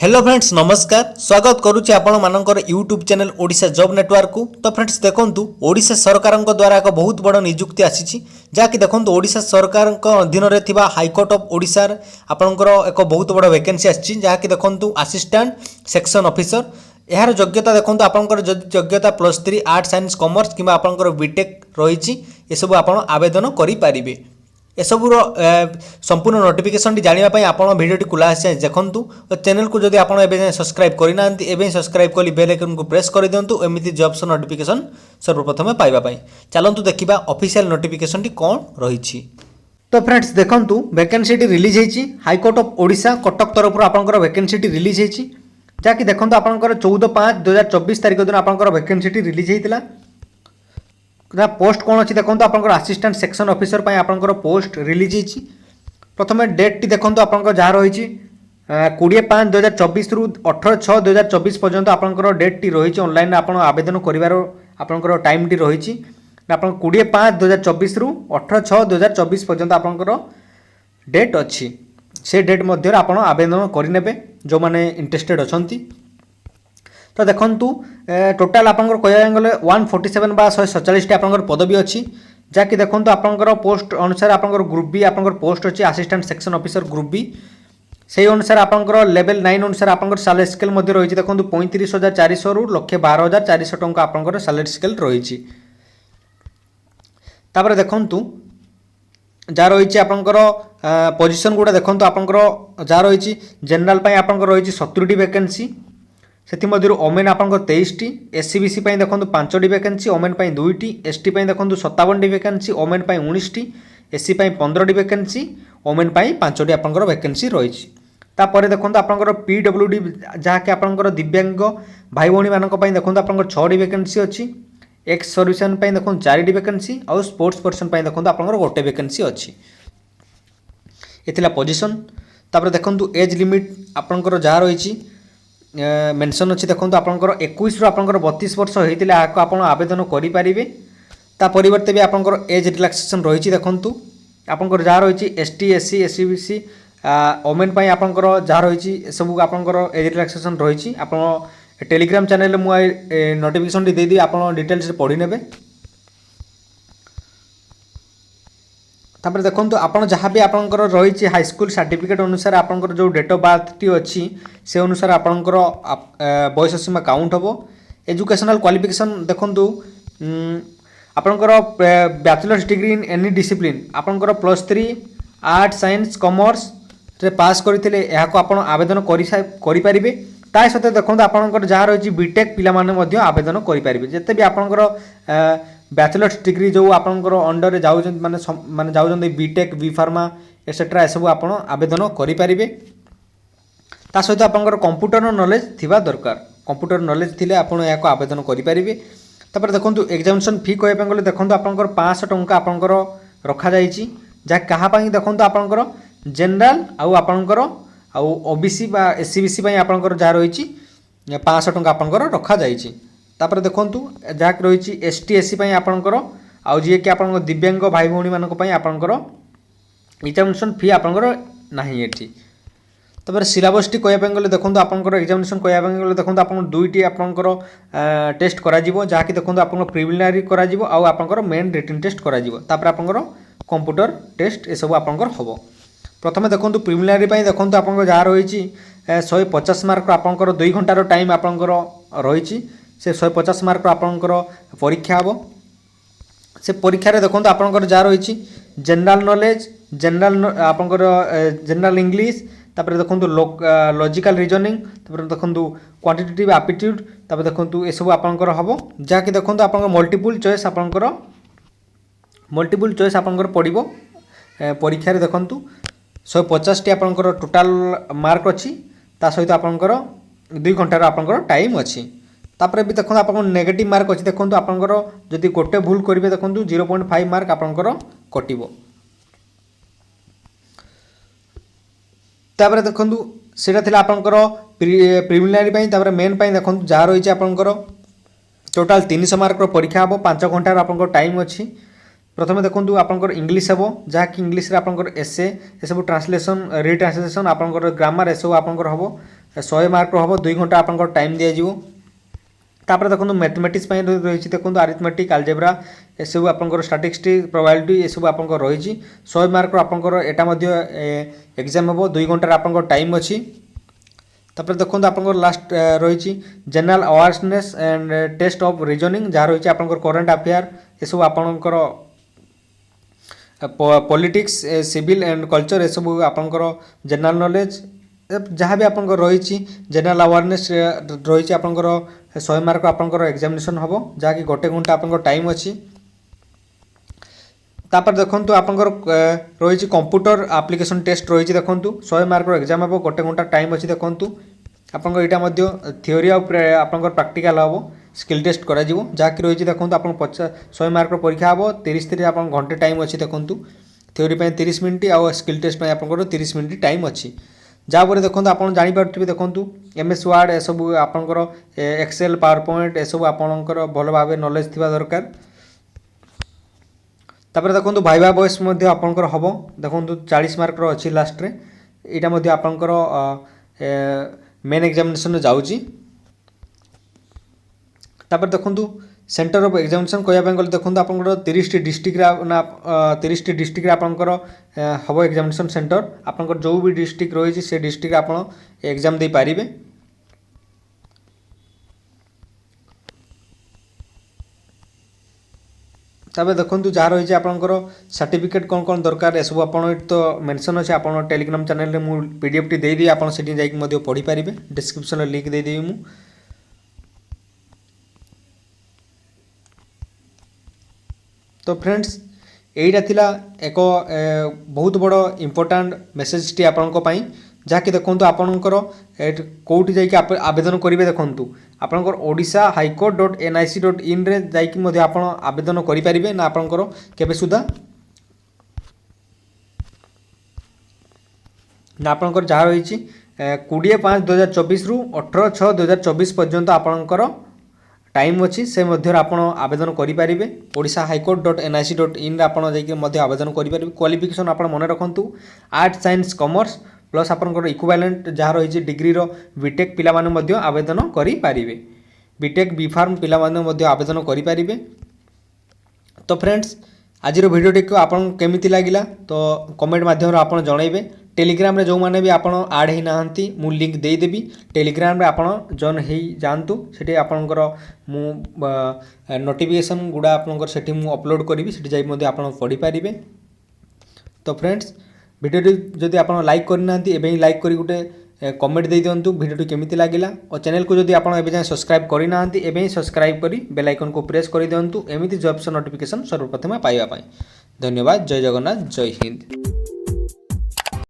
Hello friends नमस्कार स्वागत करुच्ची आपण मानकर YouTube channel Odisha job network को। तो फ्रेंड्स देखंतु ओडिशा सरकार द्वारा एक बहुत बड़ नियुक्ति आसी जहाँकि देखंतु ओडिशा सरकार अधीन में थिबा हाईकोर्ट ऑफ ओडिशा आपणकर एक बहुत बड़ वैकेंसी आसी जहाँकि देखंतु असिस्टेंट सेक्शन ऑफिसर। यार योग्यता देखो आपंकर योग्यता +3 आर्ट्स साइंस कॉमर्स कि आपंकर बीटेक रही सब आप आवेदन करें। एसबूर संपूर्ण नोटिफिकेशन जानापी आप भिडियो खुला देखूँ। चैनल को जब आप सब्सक्राइब करना एवं सब्सक्राइब कर बेल आइकन को प्रेस कर दिंतु एमती जॉब्स नोटिफिकेशन सर्वप्रथम पाइबापी। चलतु देखा ऑफिशियल नोटिफिकेशन कौन रही। तो फ्रेंड्स देखंतु वैकेंसी रिलीज होती हाईकोर्ट ऑफ ओडिशा कटक तरफ आपंकर वैकेंसी रिलीज होती जहाँकि देखो आपंकर 14/5/2024 तारीख दिन आपंकर वैकेंसी रिलीज होता। पोस्ट कौन अच्छी देखो आप असिस्टेंट सेक्शन ऑफिसर आपंकर पोस्ट रिलीज होती। प्रथम डेट टी देखो आप जहाँ रही 20/5/2024 रु 18/6/2024 पर्यंत आपंकर डेट टी रही ऑनलाइन आप आवेदन कर टाइम टी रही आप 20/5/2024 रु 18/6/2024 पर्यंत आपंकर डेट अच्छी से डेट मध्य आप आवेदन करेंगे जो मैंने इंटरेस्टेड अच्छा। तो देखंतु टोटाल आपंकर कह गले 147 बा 147 आपंकर पदवी अच्छी जहाँकि देखंतु आपंकर पोस्ट अनुसार आपंकर ग्रुप बी आपंकर पोस्ट अच्छी assistant section officer group B से अनुसार आपंकर लेवल 9 अनुसार आपंकर सैलरी स्केल मध्य रही देखंतु 35,400 रु 1,12,400 टंका आपंकर सैलरी स्केल रही। तापर देखंतु जहाँ रही आपंकर पोजीशन गुड़ा देखंतु आपंकर जहाँ रही जनरल पाई आपंकर रही 70 वैकेंसी से ओमेन आपंकर 23टी एससीबीसी देखो 5टी वैकेंसी ओमेन 2टी एसटी देखो 57टी वैकेंसी ओमेन 19टी एससी 15टी वैकेंसी ओमेन 5टी आपंकर वैकेंसी रही। तापर देखो आपंकर पीडब्ल्यूडी जहाँकि आपंकर दिव्यांग भाई भौणी मानक देखो आपंकर 6टी वैकेंसी अच्छी एक्स सर्विसमैन देखो 4टी वैकेंसी और स्पोर्ट्स पर्सन देखो आपंकर 1 वैकेंसी अच्छी। ये पोजीशन तापर देखो एज लिमिट आपंकर जहाँ रही मेंशन अच्छी देखो आपंकर 21 रु आपंकर 32 वर्ष होता आप आवेदन करेंगे। ता परिवर्ते भी आपंकर एज रिलैक्सेशन रही देखूँ आपंकर जहाँ रही एसटी एससी एससीबीसी ओमेन आपंकर जहाँ रही सब आपंकर एज रिलैक्सेशन रही। आप टेलीग्राम चैनल मुझे नोटिफिकेशन देदी आप डिटेल्स पढ़ी ने। तापर देखो आपड़ जहाँ भी आपंकर रही हाईस्कूल सर्टिफिकेट अनुसार आपंकर जो डेट ऑफ बर्थ टी अच्छी से अनुसार आपंकर बयस सीमा काउंट हम। एजुकेशनल क्वालिफिकेशन देखो आपंकर bachelors degree in any discipline आपंकर +3 आर्ट्स साइंस कॉमर्स रे पास करते आप आवेदन करें। ता सहित देखो आपंकर जहाँ रही बीटेक पिला आवेदन करेंगे जिते भी आपंकर बैचलर्स डिग्री जो आपंकर अंडर जाऊँ माने जाऊँ बीटेक बी फार्मा एक्सेट्रा ये सब आप आवेदन करेंगे। ता सहित आपंकर कंप्यूटर नॉलेज थिबा दरकार कंप्यूटर नॉलेज थिले आप आवेदन करेंगे। तापर देखो एग्जामिनेशन फी कहवाई गले देखो आपंकर 500 टंका आपंकर रखा जाइए जहाँ कहाँ देखो आपंकर जनरल आउ आपंकर आउ ओबीसी बा एससीबीसी आपंकर जहाँ रही 500 टंका आपंकर रखा जाइए। तापर देखो जहाँ रही एसटी एससी आपंकर आउ जी कि आप दिव्यांग भाई भौणी मानक आपंकर एग्जामिनेशन फी आपंकर नहीं एटी। तापर सिलेबस टी कहवाई गले देखो आपंकर एग्जामिनेशन कहवाई गले देखो आप 2टी आपंकर टेस्ट करा जहाँ कि देखो आप प्रिलिमिनारी करा आउ आपंकर मेन रिटन टेस्ट करा तापर आपंकर कंप्यूटर टेस्ट ये सब आपंकर हम। प्रथम देखो प्रिलिमिनारी देखो आप जहाँ रही 150 मार्क आपंकर 2 घंटार टाइम आपंकर रही से 150 मार्क आपंकर परीक्षा हम। से परीक्षा देखो आपंकर जहाँ रही जनरल नॉलेज जनरल आपंकर जनरल इंग्लिश तापर देखो लॉजिकल रीजनिंग तापर देखो क्वांटिटेटिव एप्टीट्यूड तापर देखो ये सब आपंकर हम जहाँ कि देखो आप मल्टीपल चॉइस आपंकर पड़ो परीक्षा देखो 150 टी आपंकर टोटाल मार्क अच्छी ता सहित आपंकर 2 घंटार आपंकर टाइम अच्छी। तापर भी देखो आप नेगेटिव मार्क अच्छी देखो आपंकर जदि गोटे भूल करेंगे देखो 0.5 मार्क आपंकर कटिबो। तापर देखो सीटा थिला आपंकर प्रिलिमिनारी तापर मेन देखो जहाँ रही आपंकर टोटाल 300 मार्क परीक्षा हम 5 घंटार आपंकर टाइम अच्छी। प्रथम देखो आपंकर इंग्लिश हम जहाँ कि इंग्लिश आपंकर एसे ये सब ट्रांसलेसन रिट्रांसलेसन आपंकर ग्रामर ये सब आपंकर हम 100 मार्क हम 2 घंटा आप टाइम दिज्व। तापर देखो मैथमेटिक्स रही देखो आरिथमेटिक आलजेब्रा ये सब आपंकर स्टैटिस्टिक्स प्रोबेबिलिटी ये सब आप रही 100 मार्क आपंकर यहाँ एग्जाम हम 2 घंटार आप टाइम अच्छी। तापर देखो आपंकर लास्ट रही general awareness and test of reasoning जहाँ रही आपंकर करंट अफेयर ये सब आपंकर पॉलिटिक्स सिविल एंड कल्चर ये सब आपंकर जनरल नॉलेज जहाँ भी आपंकर रही जनरल अवेयरनेस रही आपंकर 100 मार्क आपंकर एग्जामिनेशन हम जहाँकि 1 घंटा आपंकर टाइम अच्छी। तापर देखो आपंकर रही कंप्यूटर एप्लिकेशन टेस्ट रही देखो 100 मार्क एग्जाम हम 1 घंटा टाइम अच्छी। देखो आपंकर यहाँ थ्योरी आपंकर प्रैक्टिकल हम स्किल टेस्ट करा जहाँकि रही देखो आप 100 मार्क परीक्षा हम 30 आप घंटे टाइम अच्छी। देखो थ्योरी 30 मिनट आउ स्किल टेस्ट आपंकर 30 मिनट टाइम अच्छी। जहाँपर देखो आप जापर देखो MS वर्ड ये सब आपंकर एक्सेल पावर पॉइंट ये सब आपंकर भल भाव नॉलेज थी दरकार। तापर देखो भाइबा वॉइस आपंकर हम देखो 40 मार्क अच्छी लास्ट रे यहाँ आपंकर मेन एग्जामिनेशन जाऊँगी। तापर देखो सेंटर ऑफ एग्जामिनेशन कहवाई गले देखो आपंकर 30 डिस्ट्रिक्ट ना 30 डिस्ट्रिक्ट आपंकर हम एग्जामिनेशन सेंटर आपंकर जो भी डिस्ट्रिक्ट रही से डिस्ट्रिक्ट आप एग्जाम दे पारिबे। तबे देखो जहाँ रही आपंकर सर्टिफिकेट कौन कौन दरकार सब आप तो मेंशन अच्छे आप टेलीग्राम चैनल में मुझे PDF टी देदी आप जाकि पढ़ी पारे डिस्क्रिप्शन लिंक देदेवी मु। तो फ्रेंड्स यहीटा थिला एक बहुत बड़ इम्पोर्टाट मेसेज टी आपंपाई जहाँकि देखो आपणकर कौटी जाकि आवेदन करेंगे। देखो आपंकर ओडिशा हाईकोर्ट.nic.in रे जाकि आप आवेदन करेंगे ना आपंकर केबे सुधा ना आपंकर जहाँ रही 20/5/2024 रु 18/6/2024 पर्यंत आपंकर टाइम अच्छी से मध्य आप आवेदन करेंगे। ओडिशा हाईकोर्ट.nic.in आप आवेदन करेंगे। क्वालिफिकेशन आप मन रखु आर्ट्स साइंस कॉमर्स प्लस आपंकर इक्विवेलेंट जहाँ रही डिग्री बीटेक पिला माने आवेदन करेंगे। बीटेक बीफार्म पिला माने आवेदन करेंगे। तो फ्रेंड्स आज भिडियोटी को आपन केमिति लागिला तो कमेंट माध्यम आप जनइबे। टेलीग्राम रे जो माने भी आपन ऐड ही नाहंती मु लिंक दे देबी टेलीग्राम रे आपन जॉइन ही जानतु सेठी आपनकर मु नोटिफिकेशन गुडा आपनकर सेठी मु अपलोड करिवि सेठी जाई मध्ये आपन पढी पारिबे। तो फ्रेंड्स भिडियोटी जदि आपन लाइक करना एबे ही लाइक करी गुटे कमेंट दे दियंतु भिडियोटी केमिति लागिला और चैनल को जदि आपन एबे जाय सब्सक्राइब करि नाहंती एबे ही सब्सक्राइब करी बेल आइकन को प्रेस करि दियंतु एमिति जॉब्स नोटिफिकेशन सर्वप्रथम पाइबा पाई। धन्यवाद। जय जगन्नाथ। जय हिंद।